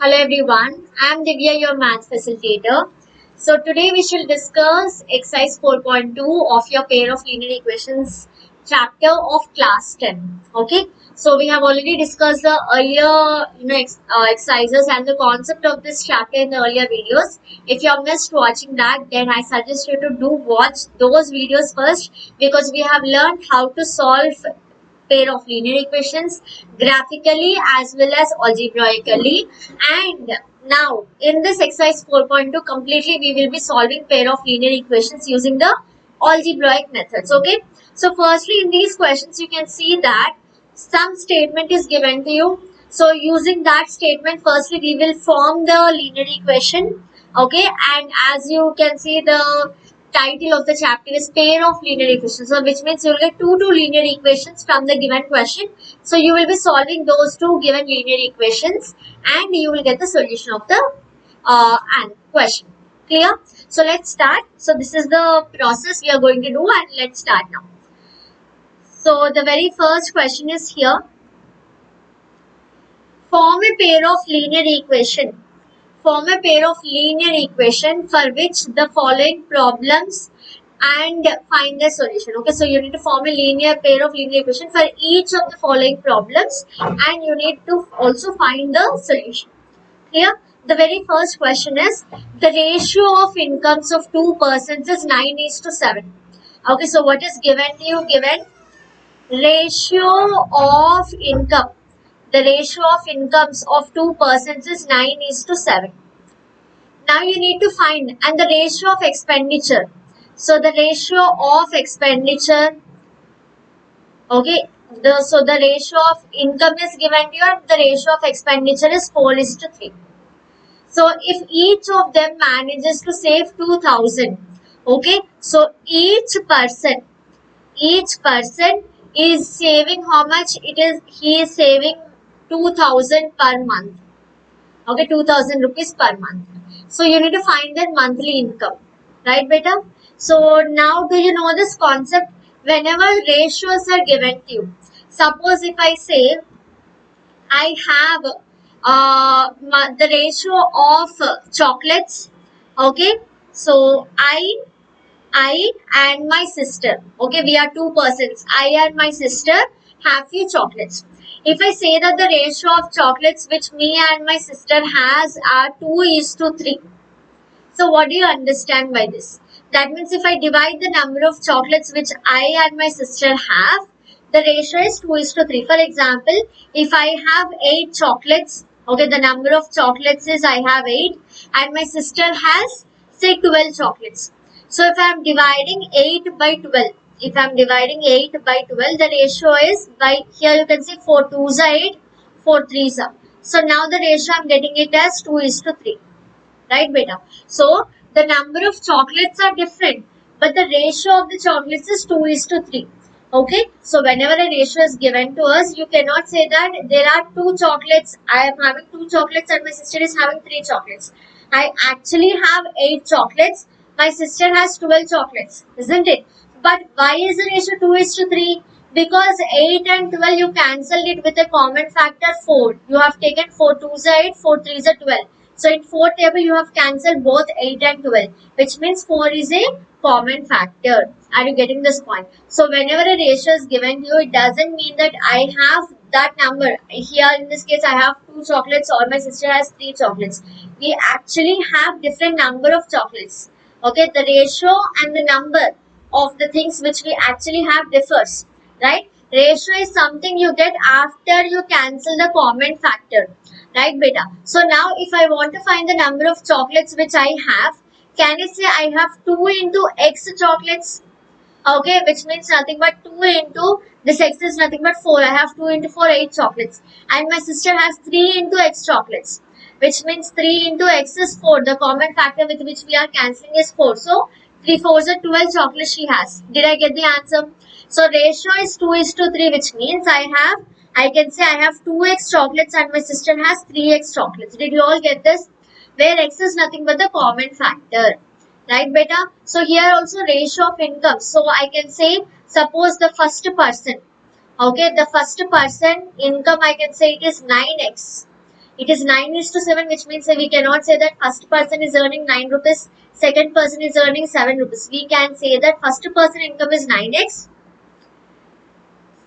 Hello everyone, I am Divya, your math facilitator. So today we shall discuss exercise 4.2 of your pair of linear equations chapter of class 10. Okay, so we have already discussed the earlier exercises and the concept of this chapter in the earlier videos. If you have missed watching that, then I suggest you to do watch those videos first because we have learned how to solve pair of linear equations graphically as well as algebraically. And now in this exercise 4.2 completely we will be solving pair of linear equations using the algebraic methods. Okay, so firstly in these questions you can see that some statement is given to you. So using that statement, firstly we will form the linear equation. Okay, and as you can see, the title of the chapter is pair of linear equations, so which means you will get two linear equations from the given question. So you will be solving those two given linear equations and you will get the solution of the and question. Clear? So let's start. So this is the process we are going to do, and let's start now. So the very first question is here. Form a pair of linear equation. Form a pair of linear equation for which the following problems and find the solution. Okay, so you need to form a linear pair of linear equation for each of the following problems and you need to also find the solution. Here, the very first question is the ratio of incomes of two persons is 9:7. Okay, so what is given to you? Given ratio of income. The ratio of incomes of two persons is 9:7. Now you need to find and the ratio of expenditure. So the ratio of expenditure, okay, the ratio of income is given to you and the ratio of expenditure is 4:3. So if each of them manages to save 2000, okay, so each person is saving how much? He is saving 2000 per month. Okay, 2000 rupees per month. So you need to find their monthly income, right beta? So now do you know this concept? Whenever ratios are given to you, suppose if I say I have the ratio of chocolates, okay, so I and my sister, okay, we are two persons. I and my sister have few chocolates. If I say that the ratio of chocolates which me and my sister has are 2:3. So what do you understand by this? That means if I divide the number of chocolates which I and my sister have, the ratio is 2:3. For example, if I have 8 chocolates, okay, the number of chocolates is I have 8 and my sister has say 12 chocolates. So if I am dividing 8 by 12, if I am dividing 8 by 12, the ratio is by, here you can see 4 2s are 8, 4 3s are. So now the ratio I am getting it as 2:3. Right beta? So the number of chocolates are different but the ratio of the chocolates is 2:3. Okay, so whenever a ratio is given to us, you cannot say that there are 2 chocolates, I am having 2 chocolates and my sister is having 3 chocolates. I actually have 8 chocolates, my sister has 12 chocolates, isn't it? But why is the ratio 2:3? Because 8 and 12 you cancelled it with a common factor 4. You have taken 4 2s are 8, 4 3s are 12. So in 4 table you have cancelled both 8 and 12, which means 4 is a common factor. Are you getting this point? So whenever a ratio is given to you, it doesn't mean that I have that number. Here in this case I have 2 chocolates or my sister has 3 chocolates. We actually have different number of chocolates. Okay, the ratio and the number of the things which we actually have differs, right? Ratio is something you get after you cancel the common factor, right beta? So now if I want to find the number of chocolates which I have, can I say I have 2 into x chocolates? Okay, which means nothing but 2 into this x is nothing but 4. I have 2 into 4, 8 chocolates. And my sister has 3 into x chocolates, which means 3 into x is 4. The common factor with which we are cancelling is 4. So 3 4s are 12 chocolates she has. Did I get the answer? So ratio is 2:3, which means I can say I have 2x chocolates and my sister has 3x chocolates. Did you all get this? Where x is nothing but the common factor. Right beta? So here also ratio of income. So I can say suppose the first person. Okay, the first person income I can say it is 9x. It is 9 is to 7, which means we cannot say that first person is earning 9 rupees, second person is earning 7 rupees. We can say that first person income is 9x,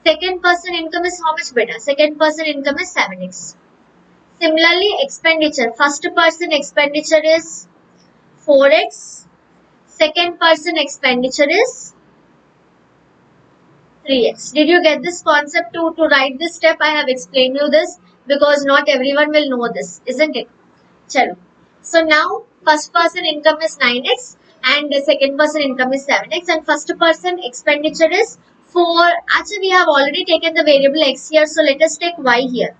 second person income is how much better? Second person income is 7x. Similarly, expenditure. First person expenditure is 4x, second person expenditure is 3x. Did you get this concept to write this step? I have explained you this because not everyone will know this, isn't it? Chalo. So now first person income is 9x and the second person income is 7x and first person expenditure is 4. Actually, we have already taken the variable x here, so let us take y here.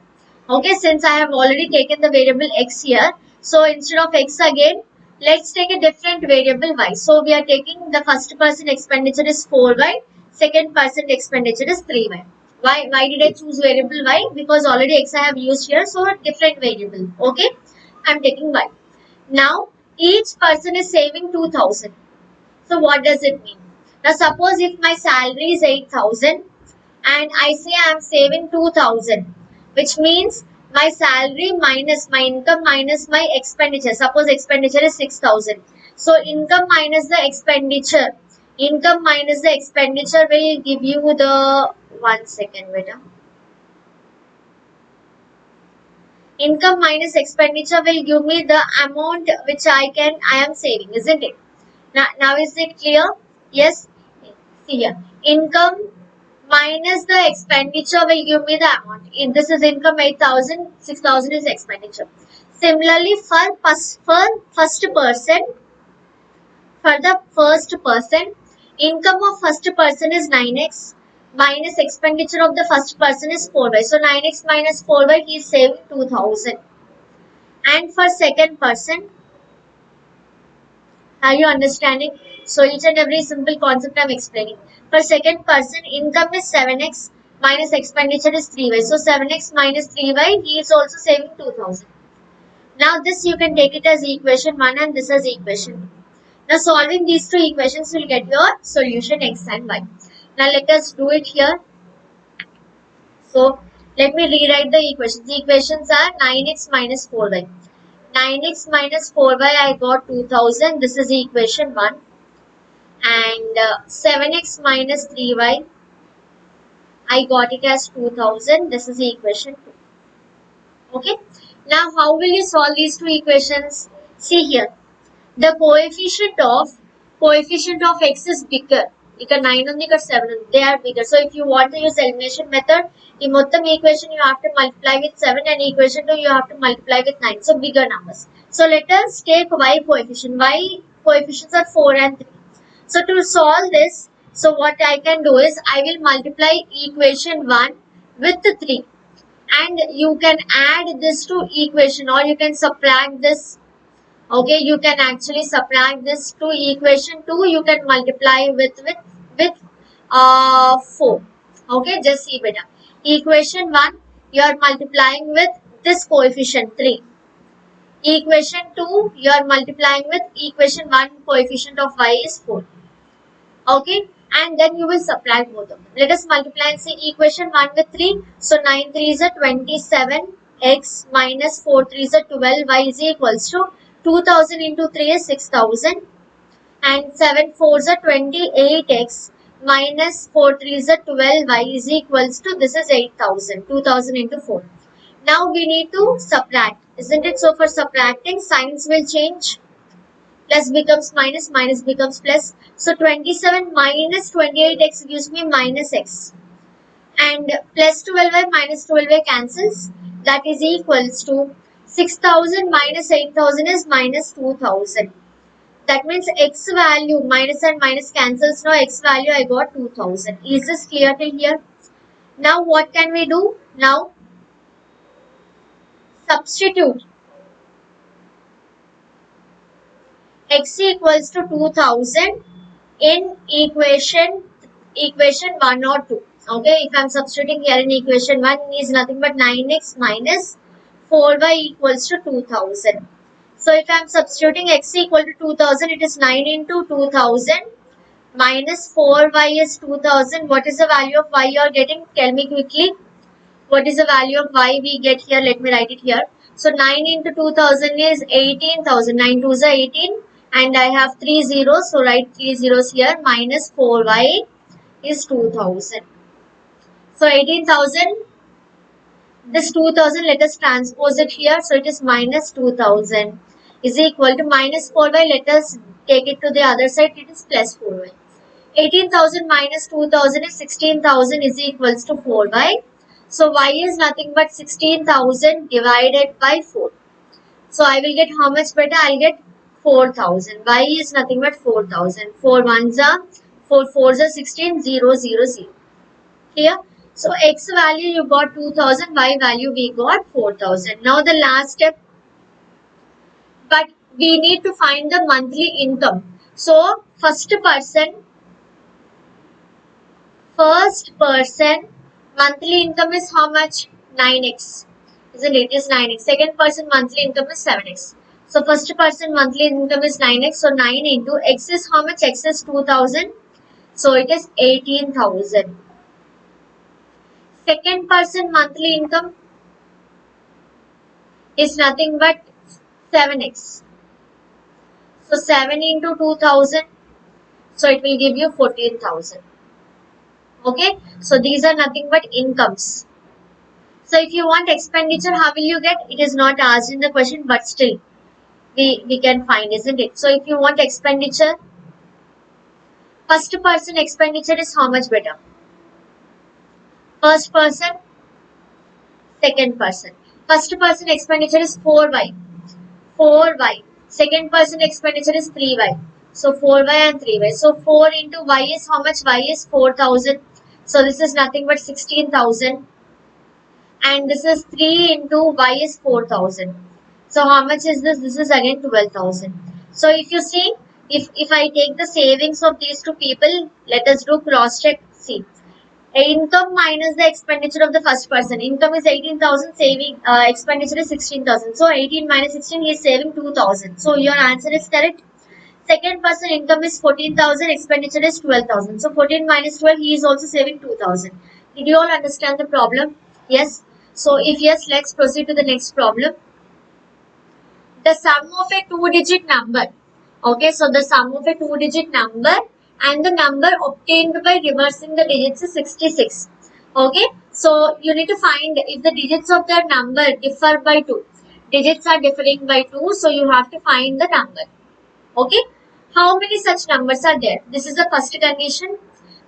Okay, since I have already taken the variable x here, so instead of x again, let's take a different variable y. So we are taking the first person expenditure is 4y, second person expenditure is 3y. Why did I choose variable y? Because already x I have used here, so a different variable. Okay, I'm taking y. Now each person is saving 2000. So what does it mean? Now suppose if my salary is 8000 and I say I am saving 2000, which means my salary minus my income minus my expenditure. Suppose expenditure is 6000. So income minus the expenditure. Income minus the expenditure will give you the, one second, beta. Income minus expenditure will give me the amount which I am saving, isn't it? Now is it clear? Yes. See here. Income minus the expenditure will give me the amount. If this is income 8000, 6000 is expenditure. Similarly, for the first person, income of first person is 9x minus expenditure of the first person is 4y. So 9x minus 4y, he is saving 2000. And for second person, are you understanding? So each and every simple concept I am explaining. For second person, income is 7x minus expenditure is 3y. So 7x minus 3y, he is also saving 2000. Now this you can take it as equation 1 and this as equation 2. Now solving these two equations will get your solution x and y. Now let us do it here. So let me rewrite the equations. The equations are 9x minus 4y. 9x minus 4y, I got 2000. This is equation 1. And 7x minus 3y, I got it as 2000. This is equation 2. Okay. Now how will you solve these two equations? See here. The coefficient of x is bigger. Ika 9 undi, ika 7 undi. They are bigger. So if you want to use elimination method, in mottam equation you have to multiply with 7 and equation 2 you have to multiply with 9. So bigger numbers. So let us take y coefficient. Y coefficients are 4 and 3. So to solve this, so what I can do is I will multiply equation 1 with 3. And you can add this to equation or you can subtract this. Okay, you can actually subtract this to equation 2. You can multiply with 4. Okay, just see better. Equation 1, you are multiplying with this coefficient 3. Equation 2, you are multiplying with equation 1, coefficient of y is 4. Okay, and then you will subtract both of them. Let us multiply and see equation 1 with 3. So 9 3 is a 27, x minus 4 3 is a 12, y is equals to 2000 into 3 is 6000 and 7 4 is a 28x minus 4 3 is a 12, y is equals to, this is 8000, 2000 into 4. Now we need to subtract, isn't it? So for subtracting, signs will change. Plus becomes minus, minus becomes plus. So 27 minus 28x gives me minus x. And plus 12y minus 12y cancels. That is equals to 6000 minus 8000 is minus 2000. That means x value, minus and minus cancels. Now x value I got 2000. Is this clear till here? Now what can we do? Now substitute x equals to 2000 in equation 1 or 2. Okay, if I am substituting here in equation 1 is nothing but 9x minus 4y equals to 2000. So if I am substituting x equal to 2000, it is 9 into 2000 minus 4y is 2000. What is the value of y you are getting? Tell me quickly. What is the value of y we get here? Let me write it here. So 9 into 2000 is 18,000. 9 2s are 18 and I have 3 zeros. So write 3 zeros here. Minus 4y is 2000. So 18,000. This 2000, let us transpose it here. So it is minus 2000 is equal to minus 4y. Let us take it to the other side. It is plus 4y. 18,000 minus 2000 is 16,000 is equals to 4y. So y is nothing but 16,000 divided by 4. So I will get how much better? I'll get 4,000. Y is nothing but 4,000. 4 ones are 4 fours are 16, 0, 0, 0. Clear? So x value you got 2000, y value we got 4000. Now the last step, but we need to find the monthly income. So first person monthly income is how much? 9x. Isn't it? It is 9x. Second person monthly income is 7x. So first person monthly income is 9x. So 9 into x is how much? X is 2000. So it is 18,000. Second person monthly income is nothing but 7x. So 7 into 2000. So it will give you 14,000. Okay. So these are nothing but incomes. So if you want expenditure, how will you get? It is not asked in the question, but still we can find, isn't it? So if you want expenditure, first person expenditure is how much better? First person, second person. First person expenditure is 4y. 4y. Second person expenditure is 3y. So 4y and 3y. So 4 into y is how much? Y is 4,000. So this is nothing but 16,000. And this is 3 into y is 4,000. So how much is this? This is again 12,000. So if you see, if I take the savings of these two people, let us do cross check. See, income minus the expenditure of the first person. Income is 18,000, saving expenditure is 16,000. So 18 minus 16, he is saving 2,000. So your answer is correct. Second person income is 14,000, expenditure is 12,000. So 14 minus 12, he is also saving 2,000. Did you all understand the problem? Yes. So if yes, let's proceed to the next problem. The sum of a two-digit number. Okay, so the sum of a two-digit number and the number obtained by reversing the digits is 66. Okay, so you need to find if the digits of the number differ by 2. Digits are differing by 2, so you have to find the number. Okay, how many such numbers are there? This is the first condition.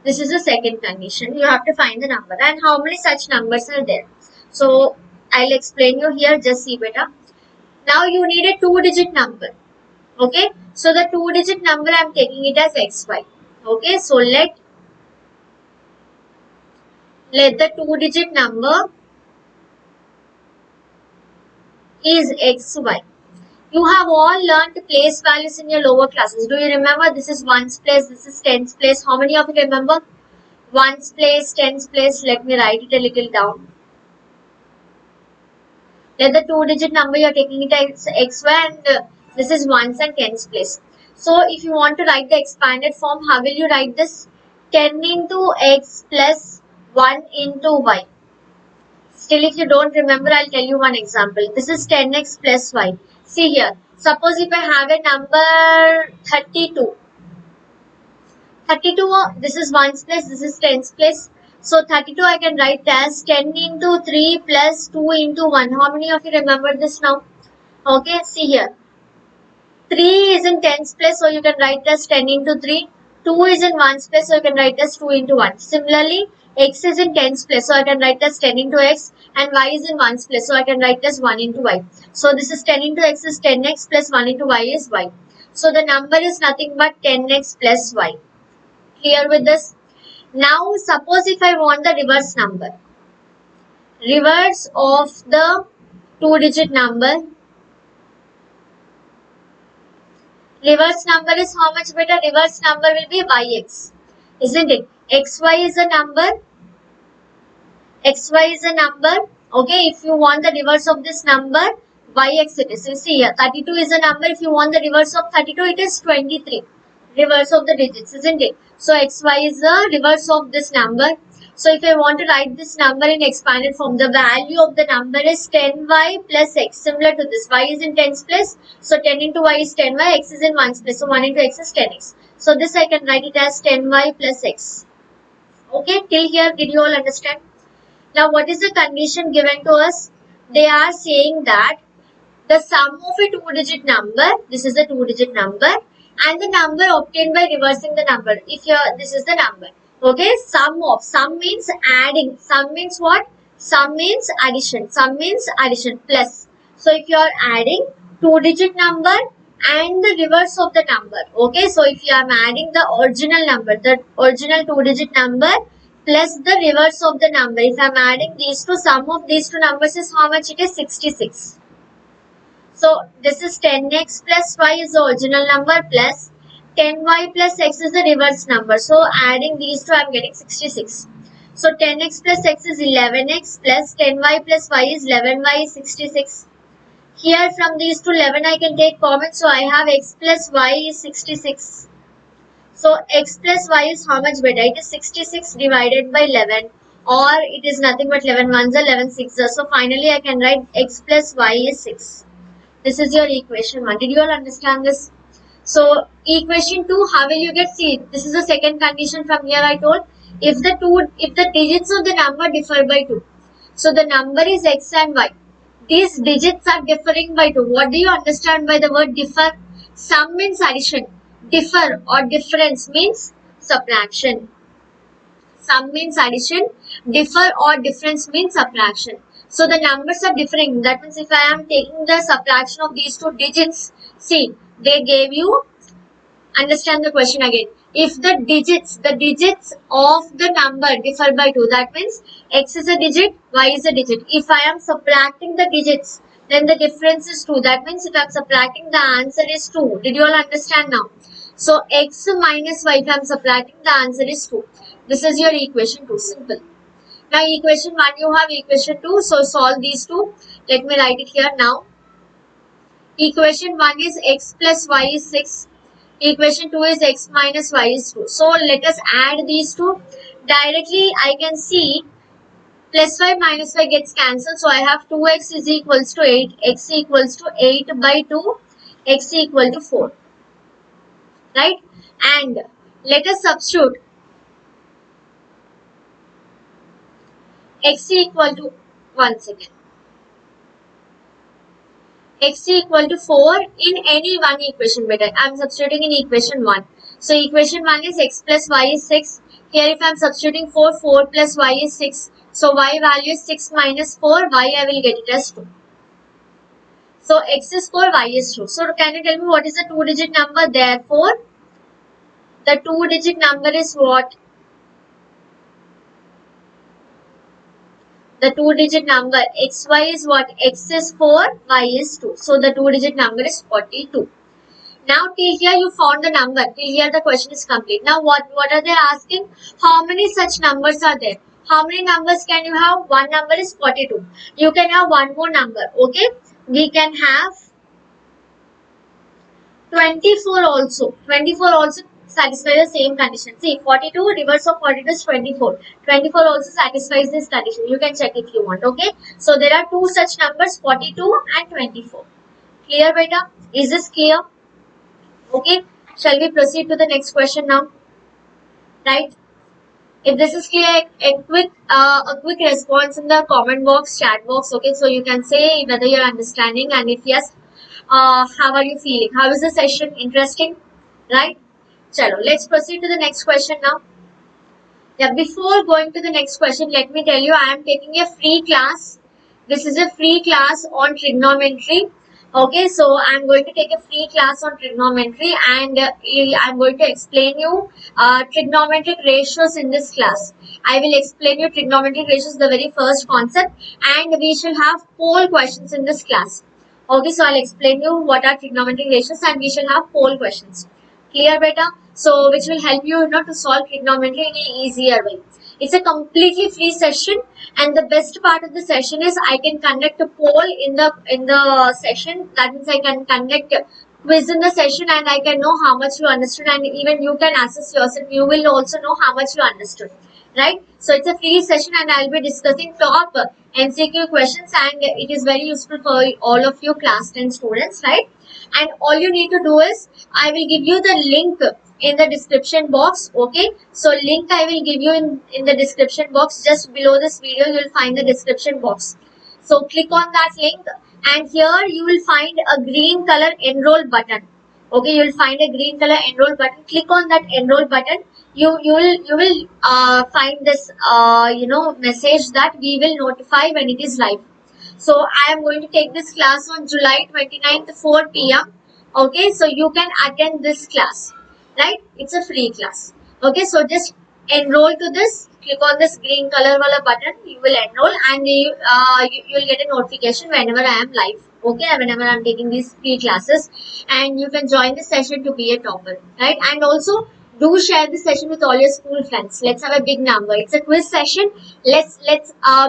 This is the second condition. You have to find the number. And how many such numbers are there? So I'll explain you here. Just see better. Now you need a two-digit number. Okay, so the two-digit number I am taking it as xy. Okay, so let the two-digit number is xy. You have all learned place values in your lower classes. Do you remember? This is ones place, this is tens place. How many of you remember? Ones place, tens place. Let me write it a little down. Let the two-digit number you are taking it as xy and this is ones and tens place. So if you want to write the expanded form, how will you write this? 10 into x plus 1 into y. Still, if you don't remember, I'll tell you one example. This is 10x plus y. See here. Suppose if I have a number 32. 32, this is ones place, this is tens place. So 32 I can write as 10 into 3 plus 2 into 1. How many of you remember this now? Okay, see here. 3 is in tens place, so you can write as 10 into 3. 2 is in ones place, so you can write as 2 into 1. Similarly, x is in tens place, so I can write as 10 into x, and y is in ones place, so I can write as 1 into y. So this is 10 into x is 10x plus 1 into y is y. So the number is nothing but 10x plus y. Clear with this? Now suppose if I want the reverse number. Reverse of the two-digit number. Reverse number is how much better? Reverse number will be yx. Isn't it? xy is a number. xy is a number. Okay, if you want the reverse of this number, yx it is. You see here, 32 is a number. If you want the reverse of 32, it is 23. Reverse of the digits, isn't it? So xy is the reverse of this number. So if I want to write this number in expanded form, the value of the number is 10y plus x. Similar to this, y is in tens place. So 10 into y is 10y, x is in ones place. So 1 into x is 10x. So this I can write it as 10y plus x. Okay, till here, did you all understand? Now what is the condition given to us? They are saying that the sum of a two-digit number, this is a two-digit number, and the number obtained by reversing the number. If this is the number. Okay, sum means adding. Sum means what? Sum means addition. Sum means addition plus. So if you are adding two-digit number and the reverse of the number. Okay, so if you are adding the original number, the original two-digit number plus the reverse of the number. If I am adding these two, sum of these two numbers is how much? It is 66. So this is 10x plus y is the original number plus 10y plus x is the reverse number. So adding these two, I am getting 66. So 10x plus x is 11x plus 10y plus y is 11y is 66. Here from these two 11 I can take common. So I have x plus y is 66. So x plus y is how much better? It is 66 divided by 11, or it is nothing but 11 ones are 11 sixes. So finally I can write x plus y is 6. This is your equation 1. Did you all understand this? So equation 2, how will you get? See, this is the second condition from here I told. If the digits of the number differ by 2. So the number is x and y. These digits are differing by 2. What do you understand by the word differ? Sum means addition. Differ or difference means subtraction. Sum means addition. Differ or difference means subtraction. So the numbers are differing. That means if I am taking the subtraction of these two digits, see, they gave you, understand the question again. If the digits of the number differ by 2, that means x is a digit, y is a digit. If I am subtracting the digits, then the difference is 2. That means if I am subtracting, the answer is 2. Did you all understand now? So x minus y, if I am subtracting, the answer is 2. This is your equation 2. Simple. Now equation 1 you have, equation 2. So solve these two. Let me write it here now. Equation 1 is x plus y is 6. Equation 2 is x minus y is 2. So let us add these two. Directly I can see plus y minus y gets cancelled. So I have 2x is equals to 8. X equals to 8 by 2. X equal to 4. Right? And let us substitute x equal to, one second, x equal to 4 in any one equation better. I am substituting in equation 1. So equation 1 is x plus y is 6. Here if I am substituting 4, 4 plus y is 6. So y value is 6 minus 4, y I will get it as 2. So x is 4, y is 2. So can you tell me what is the two-digit number? Therefore, the two-digit number is what? The two-digit number xy is what? X is 4, y is 2. So the two-digit number is 42. Now till here you found the number. Till here the question is complete. Now what are they asking? How many such numbers are there? How many numbers can you have? One number is 42. You can have one more number. Okay. We can have 24 also. 24 also satisfies the same condition. See, 42, reverse of 42 is 24. 24 also satisfies this condition. You can check if you want. Okay. So there are two such numbers, 42 and 24. Clear, beta? Is this clear? Okay. Shall we proceed to the next question now? Right. If this is clear, a quick response in the comment box, chat box. Okay. So you can say whether you're understanding, and if yes, how are you feeling? How is the session? Interesting? Right? Chalo, let's proceed to the next question now. Yeah, before going to the next question, let me tell you, I am taking a free class. This is a free class on trigonometry. Okay, so I am going to take a free class on trigonometry, and I am going to explain you trigonometric ratios in this class. I will explain you trigonometric ratios, the very first concept, and we shall have 4 questions in this class. Okay, so I'll explain you what are trigonometric ratios, and we shall have 4 questions. Clear, beta? So which will help you, to solve trigonometry in an easier way. It's a completely free session, and the best part of the session is I can conduct a poll in the session. That means I can conduct a quiz in the session, and I can know how much you understood, and even you can assess yourself. You will also know how much you understood. right? So it's a free session and I'll be discussing top MCQ questions, and it is very useful for all of you class 10 students, right? And all you need to do is I will give you the link in the description box. Okay, so link I will give you in the description box. Just below this video you will find the description box. So click on that link, and here you will find a green color enroll button. Okay, you will find a green color enroll button. Click on that enroll button. You will find this message that we will notify when it is live. So I am going to take this class on July 29th 4 p.m. Okay, so you can attend this class, right? It's a free class. Okay, so just enroll to this. Click on this green color wala button. You will enroll, and you will get a notification whenever I am live. Okay, whenever I am taking these free classes, and you can join the session to be a topper, right? And also do share this session with all your school friends. Let's have a big number. It's a quiz session. Let's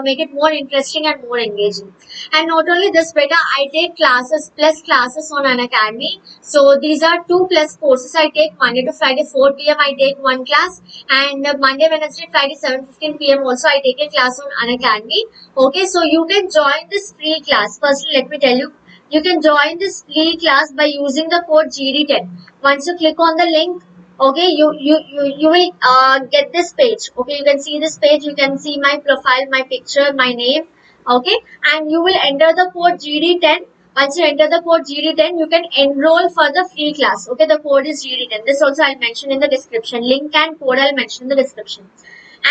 make it more interesting and more engaging. And not only this, beta, I take classes plus classes on Unacademy. So these are 2 plus courses I take. Monday to Friday 4 p.m. I take one class, and Monday, Wednesday, Friday 7:15 p.m. also I take a class on Unacademy. Okay, so you can join this free class. Firstly, let me tell you, you can join this free class by using the code GD10. Once you click on the link, okay, you will get this page. Okay, you can see this page. You can see my profile, my picture, my name. Okay, and you will enter the code GD10. Once you enter the code GD10, you can enroll for the free class. Okay, the code is GD10. This also I'll mention in the description. Link and code I'll mention in the description.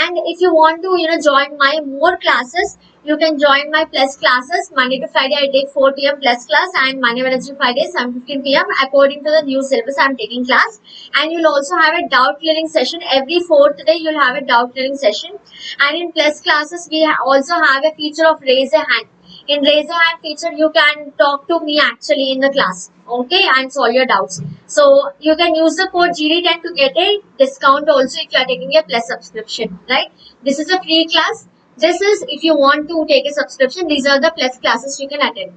And if you want to join my more classes, you can join my plus classes. Monday to Friday I take 4 p.m. plus class, and Monday, Wednesday, Friday 7:15 p.m. according to the new syllabus I am taking class. And you'll also have a doubt clearing session every 4th day. You'll have a doubt clearing session. And in plus classes we also have a feature of raise a hand. In raise a hand feature, you can talk to me actually in the class, okay, and solve your doubts. So you can use the code GD10 to get a discount also if you are taking a plus subscription, right? This is a free class. This is if you want to take a subscription. These are the plus classes you can attend.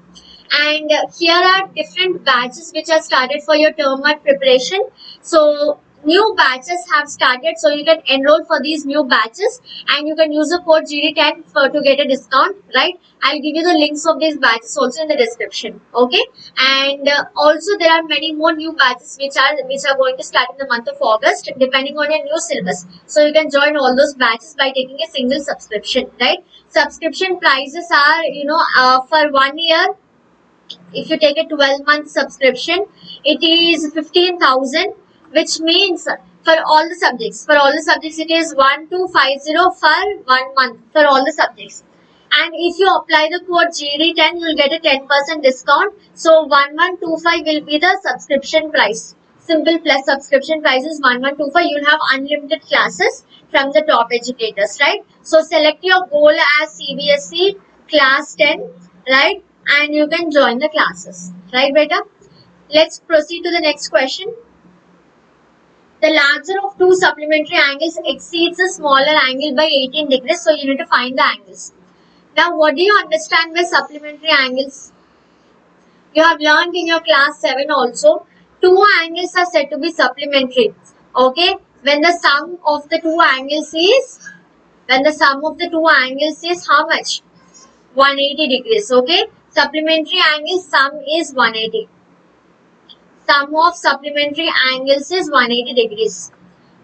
And here are different batches which are started for your term 1 preparation. So new batches have started, so you can enroll for these new batches, and you can use the code GD10 to get a discount, right? I'll give you the links of these batches also in the description. Okay, and also there are many more new batches which are going to start in the month of August, depending on your new syllabus. So you can join all those batches by taking a single subscription, right? Subscription prices are for 1 year. If you take a 12-month subscription, it is 15,000, which means for all the subjects. For all the subjects, it is 1250 for 1 month for all the subjects. And if you apply the code GD10, you will get a 10% discount. So 1125 will be the subscription price. Simple plus subscription price is 1125. You will have unlimited classes from the top educators, right? So select your goal as CBSE class 10, right? And you can join the classes, right, beta? Let's proceed to the next question. The larger of two supplementary angles exceeds the smaller angle by 18 degrees. So you need to find the angles. Now, what do you understand by supplementary angles? You have learned in your class 7 also. Two angles are said to be supplementary. Okay, when the sum of the two angles is how much? 180 degrees. Okay, supplementary angle sum is 180. Sum of supplementary angles is 180 degrees.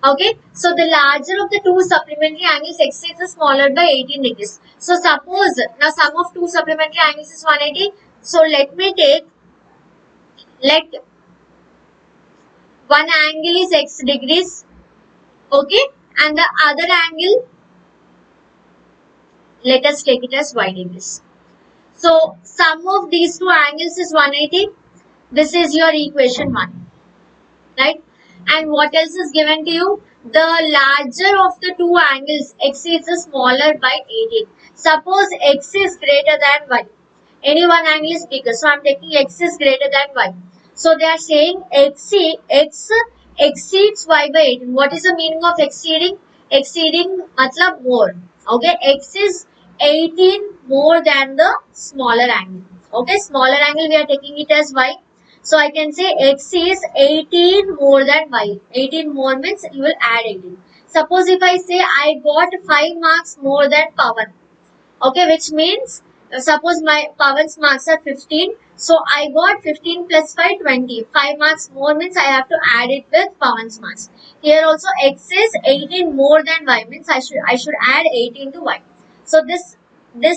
Okay, so the larger of the two supplementary angles exceeds the smaller by 18 degrees. So suppose now sum of two supplementary angles is 180. So let one angle is x degrees, okay, and the other angle, let us take it as y degrees. So sum of these two angles is 180. This is your equation 1, right? And what else is given to you? The larger of the two angles exceeds the smaller by 18. Suppose x is greater than y. Any one angle is bigger. So I am taking x is greater than y. So they are saying x exceeds y by 18. What is the meaning of exceeding? Exceeding matlab more. Okay, x is 18 more than the smaller angle. Okay, smaller angle we are taking it as y. So I can say x is 18 more than y. 18 more means you will add 18. Suppose if I say I got 5 marks more than Pawan, okay, which means suppose my Pawan's marks are 15, so I got 15 plus 5 20. 5 marks more means I have to add it with Pawan's marks. Here also x is 18 more than y means I should add 18 to y. So this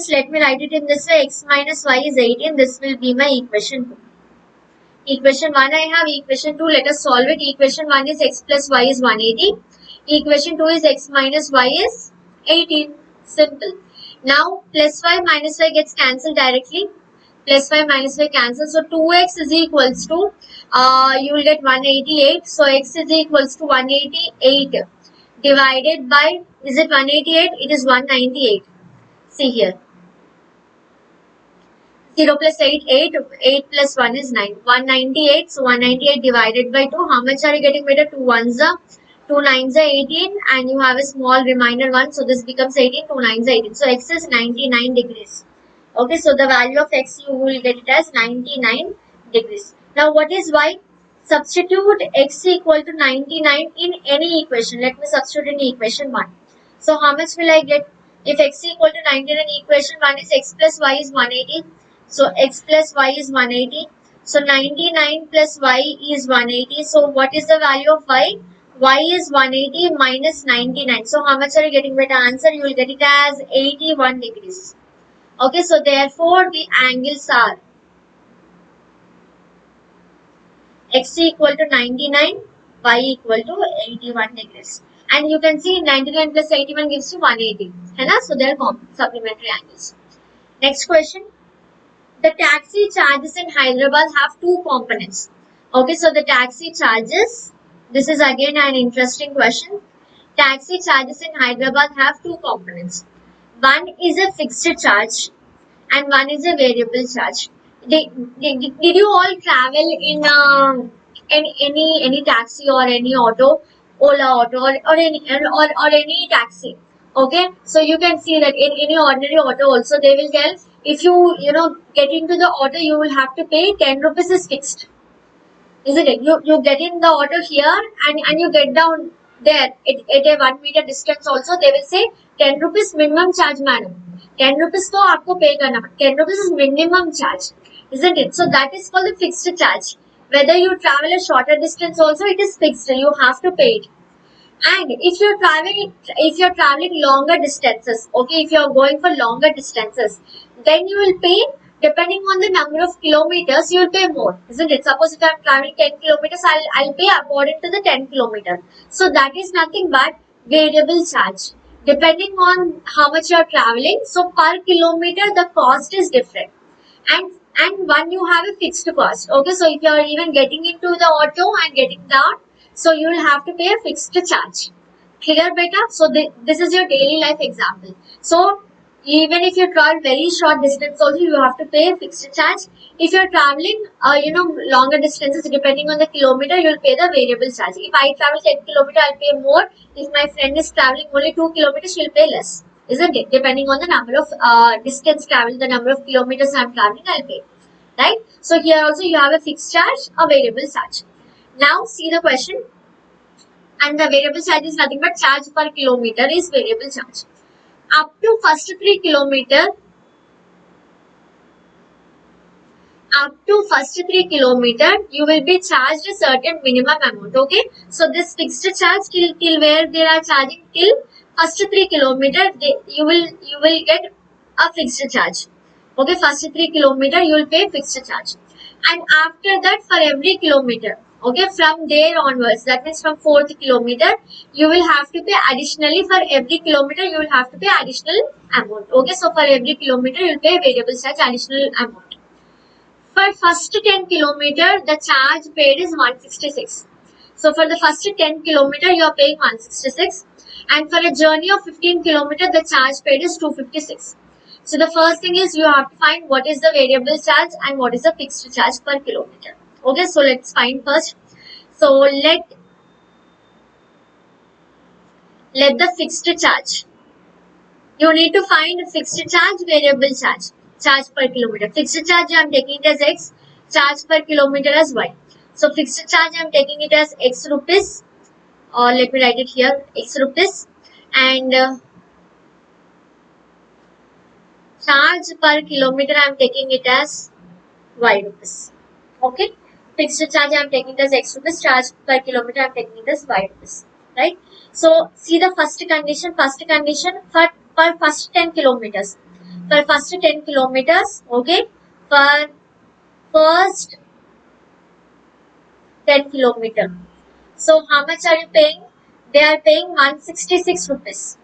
let me write it in this way: x minus y is 18. This will be my equation 2. Equation 1 I have, equation 2 let us solve it. Equation 1 is x plus y is 180. Equation 2 is x minus y is 18. Simple. Now plus 5 minus 5 gets cancelled directly. Plus 5 minus 5 cancels. So 2x is equals to, you will get 188. So x is equals to 188 divided by, is it 188? It is 198. See here. 0 plus 8, 8. 8 plus 1 is 9. 198. So 198 divided by 2. How much are you getting better? 2 ones are 2 nines are 18 and you have a small remainder 1. So this becomes 18. 2 nines are 18. So x is 99 degrees. Okay, so the value of x you will get it as 99 degrees. Now what is y? Substitute x equal to 99 in any equation. Let me substitute in equation 1. So how much will I get? If x equal to 99, equation 1 is x plus y is 180. So x plus y is 180. So 99 plus y is 180. So what is the value of y? Y is 180 minus 99. So how much are you getting? Better answer, you will get it as 81 degrees. Okay, so therefore the angles are x equal to 99, y equal to 81 degrees. And you can see 99 plus 81 gives you 180. So they are supplementary angles. Next question. The taxi charges in Hyderabad have two components. Okay, so the taxi charges, this is again an interesting question. Taxi charges in Hyderabad have two components. One is a fixed charge and one is a variable charge. Did you all travel in any taxi or any auto, Ola auto or any taxi? Okay, so you can see that in any ordinary auto also they will tell, if you get into the auto, you will have to pay 10 rupees is fixed, isn't it? You get in the auto here and you get down there at a 1 meter distance also, they will say 10 rupees minimum charge madam. 10 rupees to aapko pay karna, 10 rupees is minimum charge, isn't it? So that is called the fixed charge. Whether you travel a shorter distance also, it is fixed, you have to pay it. And if you're traveling longer distances, okay, if you're going for longer distances, then you will pay depending on the number of kilometers, you will pay more, isn't it? Suppose if I'm traveling 10 kilometers, I'll pay according to the 10 kilometer. So that is nothing but variable charge. Depending on how much you're traveling, so per kilometer the cost is different. And one you have a fixed cost. Okay, so if you're even getting into the auto and getting down, so you will have to pay a fixed charge. Clear, beta? So this is your daily life example. So even if you travel very short distance also, you have to pay a fixed charge. If you're traveling longer distances, depending on the kilometer, you'll pay the variable charge. If I travel 10 kilometer, I'll pay more. If my friend is traveling only 2 kilometers, she'll pay less, isn't it? Depending on the number of distance traveled, the number of kilometers I'm traveling, I'll pay. Right? So here also you have a fixed charge, a variable charge. Now see the question. And the variable charge is nothing but charge per kilometer is variable charge. Up to first 3 kilometer, you will be charged a certain minimum amount. Okay, so this fixed charge till where they are charging till first 3 kilometer, you will get a fixed charge. Okay, first 3 kilometer you will pay fixed charge, and after that for every kilometer, okay, from there onwards, that means from 4th kilometer, you will have to pay additionally. For every kilometer you will have to pay additional amount. Okay, so for every kilometer you will pay variable charge additional amount. For first 10 kilometer, the charge paid is 166. So for the first 10 kilometer you are paying 166, and for a journey of 15 kilometer, the charge paid is 256. So the first thing is you have to find what is the variable charge and what is the fixed charge per kilometer. Okay, so let's find first. So let the fixed charge. You need to find fixed charge, variable charge, charge per kilometer. Fixed charge I am taking it as x, charge per kilometer as y. So fixed charge I am taking it as x rupees. or let me write it here, x rupees, and charge per kilometer I am taking it as y rupees. Okay, fixed charge I am taking it as x rupees, charge per kilometer I am taking it as y rupees. Right. So see the first condition for first 10 kilometers. For first 10 kilometers, okay, for first 10 kilometer. So how much are you paying? They are paying 166 rupees.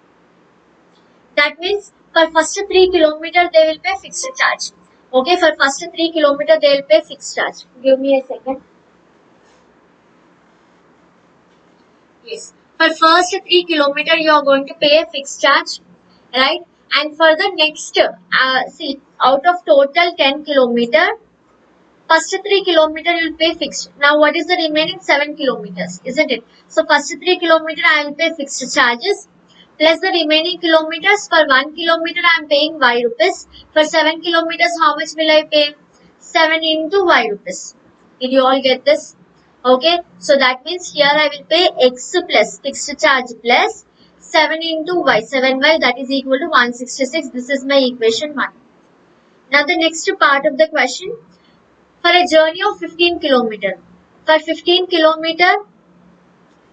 That means for first 3 kilometer they will pay fixed charge. Okay, for first 3 kilometer they will pay fixed charge. Give me a second. Yes. For first 3 kilometer you are going to pay a fixed charge, right? And for the next, see, out of total 10 kilometer, first 3 kilometer you will pay fixed. Now what is the remaining 7 kilometers, isn't it? So first 3 kilometer I will pay fixed charges, plus the remaining kilometers. For 1 kilometer I am paying y rupees. For 7 kilometers how much will I pay? 7 into y rupees. Did you all get this? Okay, so that means here I will pay x plus fixed charge plus 7 into y, 7y, that is equal to 166. This is my equation 1. Now the next part of the question, for a journey of 15 kilometer. For 15 kilometer,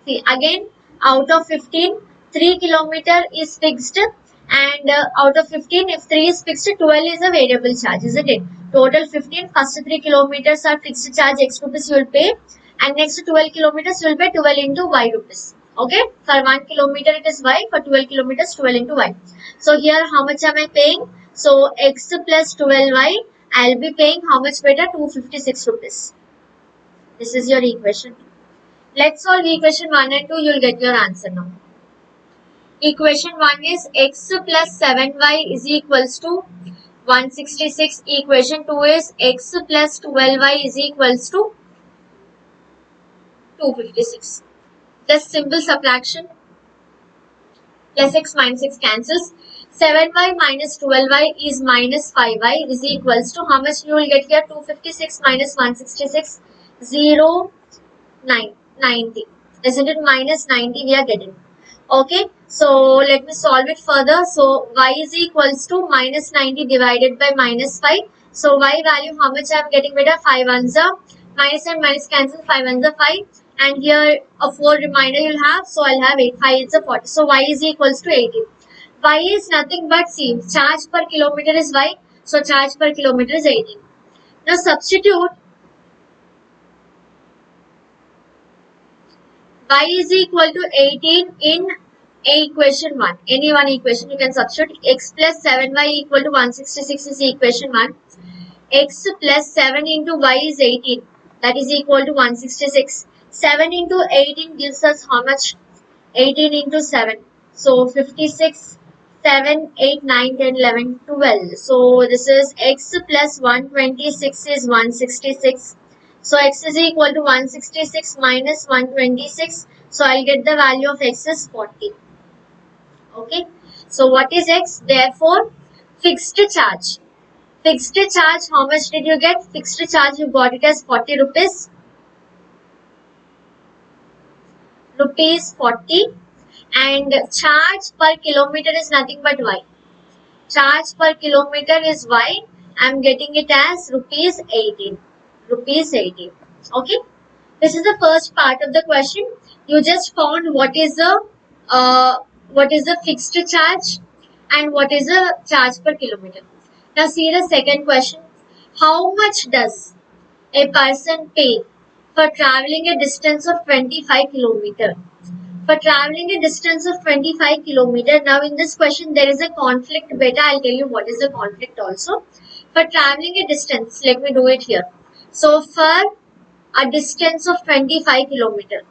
see again, out of 15, 3 kilometer is fixed, and out of 15, if 3 is fixed, 12 is a variable charge, isn't it? Total 15, first 3 kilometers are fixed charge, x rupees you will pay, and next 12 kilometers you will pay 12 into y rupees. Okay, for 1 kilometer it is y, for 12 kilometers 12 into y. So here how much am I paying? So x plus 12y, I will be paying how much better? 256 rupees. This is your equation. Let's solve equation 1 and 2, you will get your answer now. Equation 1 is x plus 7y is equals to 166. Equation 2 is x plus 12y is equals to 256. Just simple subtraction. Plus x minus x cancels. 7y minus 12y is minus 5y is equals to how much you will get here? 256 minus 166, 0, 90. Isn't it? Minus 90 we are getting. Okay, so let me solve it further. So y is equals to minus 90 divided by minus 5. So y value how much I am getting better? 5 ones are minus and minus cancel, 5 ones are 5. And here a 4 reminder you'll have. So I'll have 8, 5 is a 40. So y is equals to 80. Y is nothing but, see, charge per kilometer is y. So charge per kilometer is 80. Now substitute y is equal to 18 in equation 1. Any one equation you can substitute. X plus 7y equal to 166 is equation 1. X plus 7 into y is 18. That is equal to 166. 7 into 18 gives us how much? 18 into 7. So 56, 7, 8, 9, 10, 11, 12. So this is x plus 126 is 166. So x is equal to 166 minus 126. So I'll get the value of x is 40. Okay. So what is x? Therefore, fixed charge. Fixed charge, how much did you get? Fixed charge, you got it as 40 rupees. Rupees 40. And charge per kilometer is nothing but y. Charge per kilometer is y. I am getting it as rupees 18. Rupees 18. Okay. This is the first part of the question. You just found what is the fixed charge and what is the charge per kilometer. Now see the second question. How much does a person pay for traveling a distance of 25 kilometer? For traveling a distance of 25 kilometer, now in this question there is a conflict. Beta, I'll tell you what is the conflict also. For traveling a distance, let me do it here. So for a distance of 25 kilometer,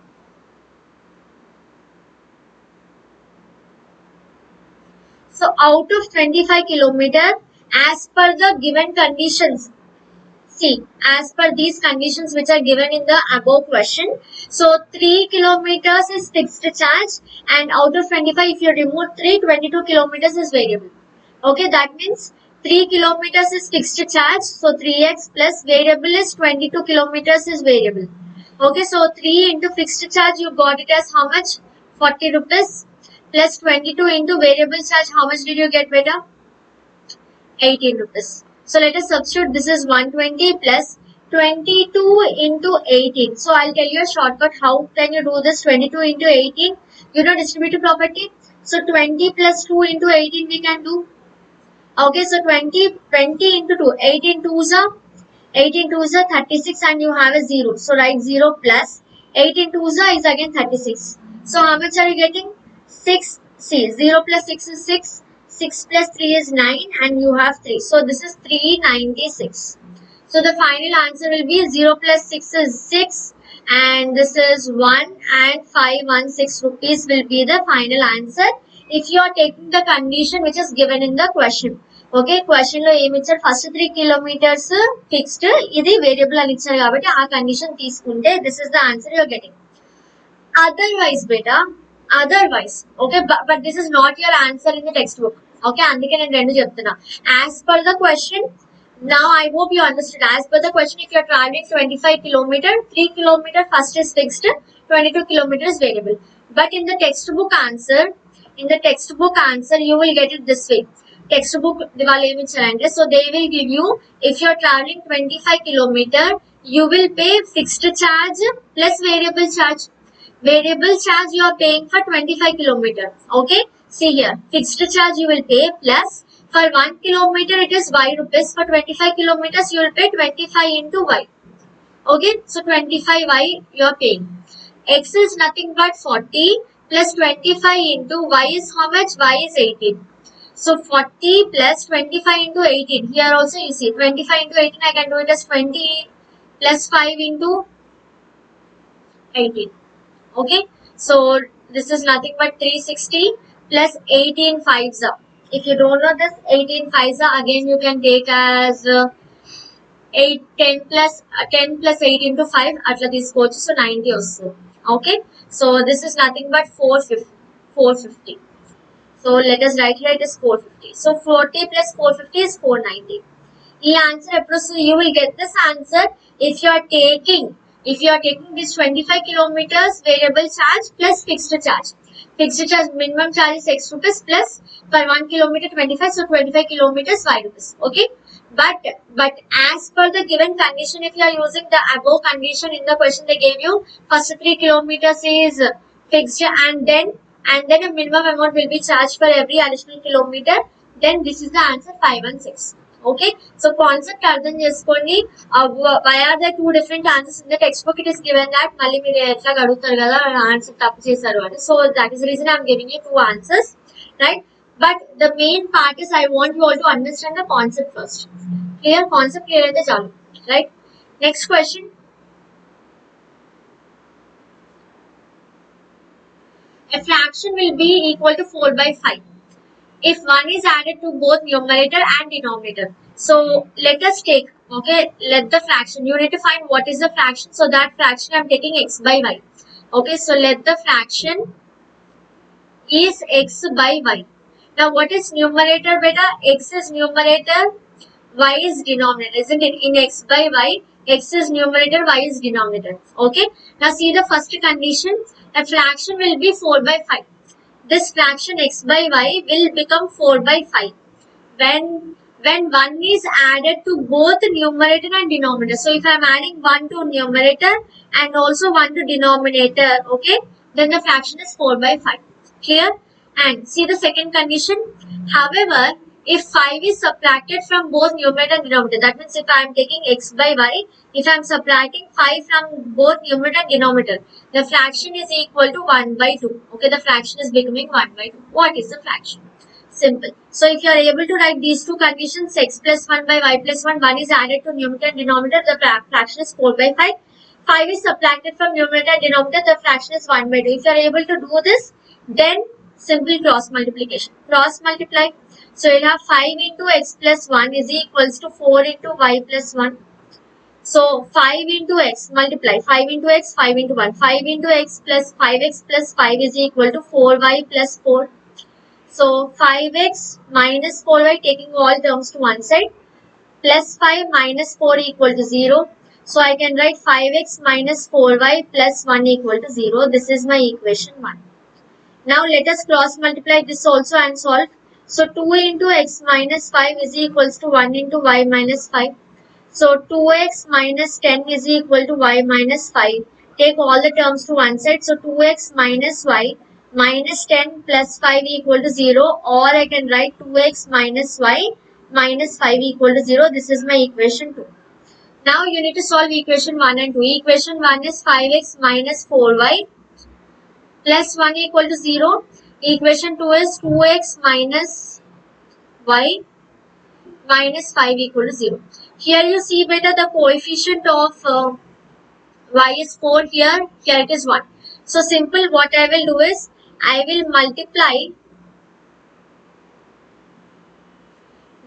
so out of 25 kilometer, as per the given conditions, see, as per these conditions which are given in the above question, so 3 kilometers is fixed charge, and out of 25, if you remove 3, 22 kilometers is variable. Okay, that means 3 kilometers is fixed charge, so 3x plus variable is 22 kilometers is variable. Okay, so 3 into fixed charge, you got it as how much? 40 rupees plus 22 into variable charge. How much did you get, beta? 18 rupees. So let us substitute. This is 120 plus 22 into 18. So I'll tell you a shortcut. How can you do this? 22 into 18. You know distributive property. So 20 plus 2 into 18 we can do. Okay, so 20 into 2. 18 2s are 36 and you have a 0. So write 0 plus 18 2s is again 36. So how much are you getting? 6. See, 0 plus 6 is 6. 6 plus 3 is 9 and you have 3. So this is 396. So the final answer will be 0 plus 6 is 6 and this is 1 and 516 rupees will be the final answer if you are taking the condition which is given in the question. Okay question లో ఏమి ఇచ్చారు first 3 kilometres fixed ఇది variable అని ఇచ్చారు కాబట్టి ఆ condition తీసుకుంటే this is the answer you are getting otherwise బేటా otherwise okay but this is not your answer in the text book okay అందుకే నేను రెండు చెప్తున్నా as per the question now I hope you understood as per the question if you are traveling 25 kilometer 3 kilometer first is fixed 22 kilometers variable but in the textbook answer you will get it this way textbook వాళ్ళు ఏమి ఇచ్చారంటే so they will give you if you are traveling 25 kilometer you will pay fixed charge plus variable charge you are paying for 25 kilometer okay see here fixed charge you will pay plus for 1 kilometer it is y rupees for 25 kilometers you will pay 25 into y okay so 25y you are paying x is nothing but 40 plus 25 into y is how much y is 18 so 40 plus 25 into 18 here also you see 25 into 18 I can do it as 20 plus 5 into 18 okay so this is nothing but 360 plus 18 5s up. If you don't know this 18 5s again you can take as 10 plus 8 into 5 atla teesukochu so 90 also okay so this is nothing but 450 so let us write here it is 450 so 40 plus 450 is 490 the answer approach you will get this answer if you are taking this 25 kilometers variable charge plus fixed charge minimum charge is x rupees plus per 1 kilometer 25 so 25 kilometers y rupees okay but as per the given condition if you are using the above condition in the question they gave you first 3 kilometers is fixed and then a minimum amount will be charged for every additional kilometer then this is the answer 516 okay so concept అర్థం చేసుకోండి why are there two different answers in the textbook it is given that మళ్ళీ మీరు ఎట్లా అడుగుతారు కదా answer తప్పు చేశారు అని so that is the reason I am giving you two answers right but the main part is I want you all to understand the concept first concept clear అయితే చాలు right next question a fraction will be equal to 4 by 5 if 1 is added to both numerator and denominator. So let us take, okay, let the fraction, you need to find what is the fraction. So that fraction I am taking x by y. Okay, so let the fraction is x by y. Now what is numerator beta? X is numerator, y is denominator, isn't it? In x by y, x is numerator, y is denominator. Okay, now see the first condition, the fraction will be 4 by 5. This fraction x by y will become 4 by 5 when 1 is added to both numerator and denominator. So if I am adding 1 to numerator and also 1 to denominator, okay, then the fraction is 4 by 5. Clear? And see the second condition. However, if 5 is subtracted from both numerator and denominator, that means if I am taking x by y, if I am subtracting 5 from both numerator and denominator, the fraction is equal to 1 by 2. Okay, the fraction is becoming 1 by 2. What is the fraction? Simple. So if you are able to write these two conditions, x plus 1 by y plus 1 is added to numerator and denominator, the fraction is 4 by 5. 5 is subtracted from numerator and denominator, the fraction is 1 by 2. If you are able to do this, then simple cross multiplication. Cross multiply. So you'll have 5 into x plus 1 is equals to 4 into y plus 1. So 5 into x multiply 5 into x 5 into 1 5 into x plus 5x plus 5 is equal to 4y plus 4. So 5x minus 4y taking all terms to one side plus 5 minus 4 equal to 0. So I can write 5x minus 4y plus 1 equal to 0. This is my equation 1. Now let us cross multiply this also and solve. So 2 into x minus 5 is equals to 1 into y minus 5. So 2x minus 10 is equal to y minus 5. Take all the terms to one side. So 2x minus y minus 10 plus 5 equal to 0, or I can write 2x minus y minus 5 equal to 0. This is my equation 2. Now you need to solve equation 1 and 2. Equation 1 is 5x minus 4y plus 1 equal to 0. Equation 2 is 2x minus y minus 5 equal to 0. Here you see better the coefficient of y is 4 here it is 1. So simple, what I will do is I will multiply,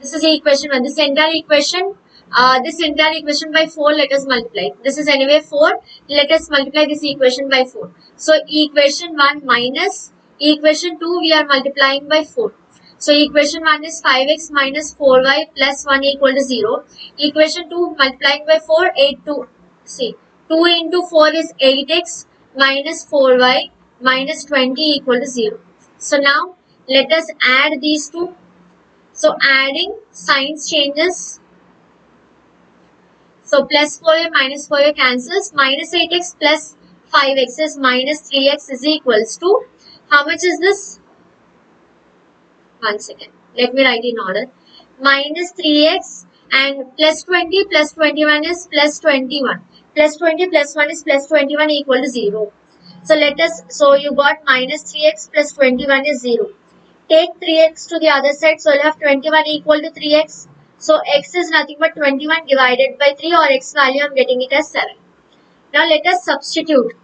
this is equation 1, this entire equation by 4, let us multiply. This is anyway 4, let us multiply this equation by 4. So equation 1 minus equation 2 we are multiplying by 4. So equation 1 is 5x minus 4y plus 1 equal to 0. Equation 2 multiplying by 4, 8 to, see, 2 into 4 is 8x minus 4y minus 20 equal to 0. So now let us add these two. So adding, signs changes. So plus 4y minus 4y cancels. Minus 8x plus 5x is minus 3x is equals to, how much is this? One second. Let me write in order. Minus 3x and plus 20 plus 21 is plus 21. Plus 20 plus 1 is plus 21 equal to 0. So let us, so you got minus 3x plus 21 is 0. Take 3x to the other side. So you'll have 21 equal to 3x. So x is nothing but 21 divided by 3, or x value I am getting it as 7. Now let us substitute.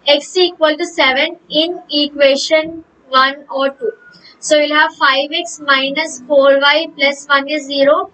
X equal to 7 in equation 1 or 2. So we'll have 5x minus 4y plus 1 is 0.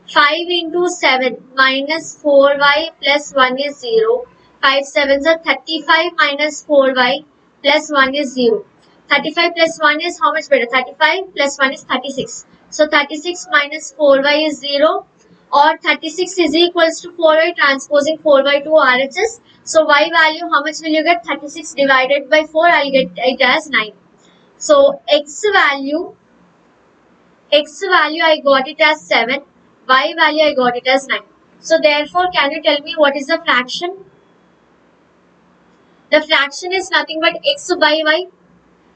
5 into 7 minus 4y plus 1 is 0. 5 7s are 35 minus 4y plus 1 is 0. 35 plus 1 is how much better? 35 plus 1 is 36. So 36 minus 4y is 0, or 36 is equals to 4y transposing 4y to RHS. So y value, how much will you get? 36 divided by 4, I'll get it as 9. So x value I got it as 7, y value I got it as 9. So therefore, can you tell me what is the fraction? The fraction is nothing but x by y.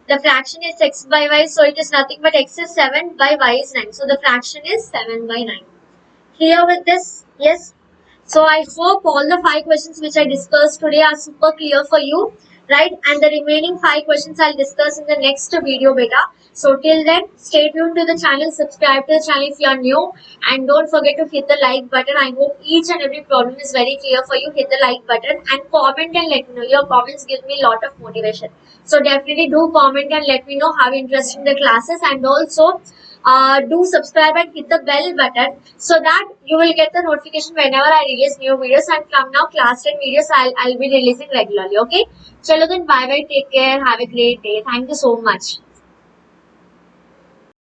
The fraction is x by y, so it is nothing but x is 7 by y is 9. So the fraction is 7 by 9. Clear with this? Yes. So I hope all the 5 questions which I discussed today are super clear for you, right? And the remaining 5 questions I'll discuss in the next video beta. So till then, stay tuned to the channel, subscribe to the channel if you are new, and don't forget to hit the like button. I hope each and every problem is very clear for you. Hit the like button and comment and let me know. Your comments give me a lot of motivation. So definitely do comment and let me know how interesting the classes, and also do subscribe and hit the bell button so that you will get the notification whenever I release new videos. And from now, class 10 videos I'll be releasing regularly. Okay. Chalo then, bye bye. Take care. Have a great day. Thank you so much.